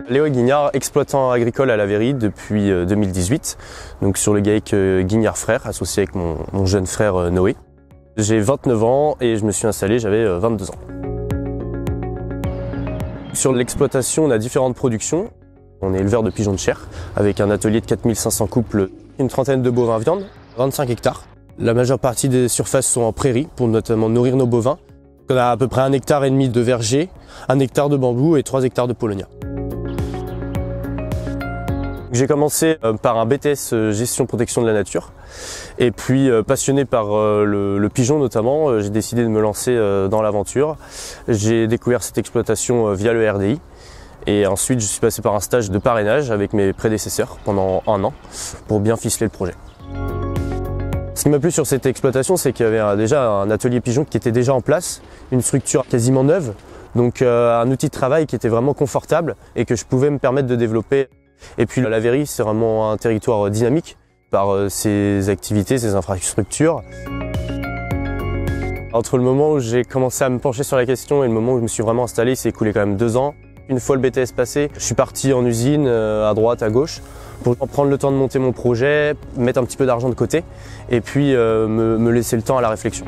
Léo Guignard, exploitant agricole à La Veyrie depuis 2018, donc sur le GAEC Guignard Frères, associé avec mon jeune frère Noé. J'ai 29 ans et je me suis installé, j'avais 22 ans. Sur l'exploitation, on a différentes productions. On est éleveur de pigeons de chair, avec un atelier de 4500 couples, une trentaine de bovins viande, 25 hectares. La majeure partie des surfaces sont en prairie, pour notamment nourrir nos bovins. On a à peu près 1,5 hectare de verger, 1 hectare de bambou et 3 hectares de paulownia. J'ai commencé par un BTS gestion protection de la nature et puis passionné par le pigeon notamment, j'ai décidé de me lancer dans l'aventure. J'ai découvert cette exploitation via le RDI et ensuite je suis passé par un stage de parrainage avec mes prédécesseurs pendant 1 an pour bien ficeler le projet. Ce qui m'a plu sur cette exploitation, c'est qu'il y avait déjà un atelier pigeon qui était déjà en place, une structure quasiment neuve, donc un outil de travail qui était vraiment confortable et que je pouvais me permettre de développer. Et puis La Veyrie, c'est vraiment un territoire dynamique par ses activités, ses infrastructures. Entre le moment où j'ai commencé à me pencher sur la question et le moment où je me suis vraiment installé, il s'est écoulé quand même 2 ans. Une fois le BTS passé, je suis parti en usine, à droite, à gauche, pour prendre le temps de monter mon projet, mettre un petit peu d'argent de côté et puis me laisser le temps à la réflexion.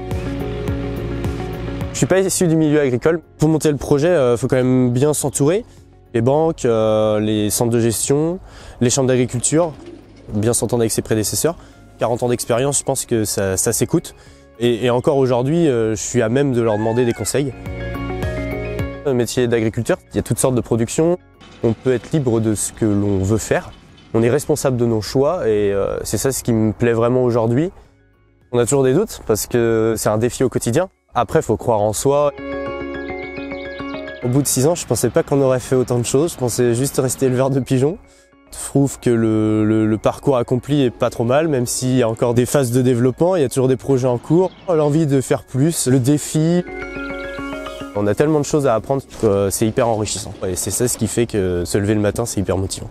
Je suis pas issu du milieu agricole. Pour monter le projet, il faut quand même bien s'entourer. Les banques, les centres de gestion, les chambres d'agriculture, bien s'entendre avec ses prédécesseurs. 40 ans d'expérience, je pense que ça s'écoute. Et encore aujourd'hui, je suis à même de leur demander des conseils. Le métier d'agriculteur, il y a toutes sortes de productions. On peut être libre de ce que l'on veut faire. On est responsable de nos choix et c'est ça ce qui me plaît vraiment aujourd'hui. On a toujours des doutes parce que c'est un défi au quotidien. Après, il faut croire en soi. Au bout de 6 ans, je pensais pas qu'on aurait fait autant de choses, je pensais juste rester éleveur de pigeons. Je trouve que le parcours accompli est pas trop mal, même s'il y a encore des phases de développement, il y a toujours des projets en cours. L'envie de faire plus, le défi. On a tellement de choses à apprendre que c'est hyper enrichissant. Et c'est ça ce qui fait que se lever le matin, c'est hyper motivant.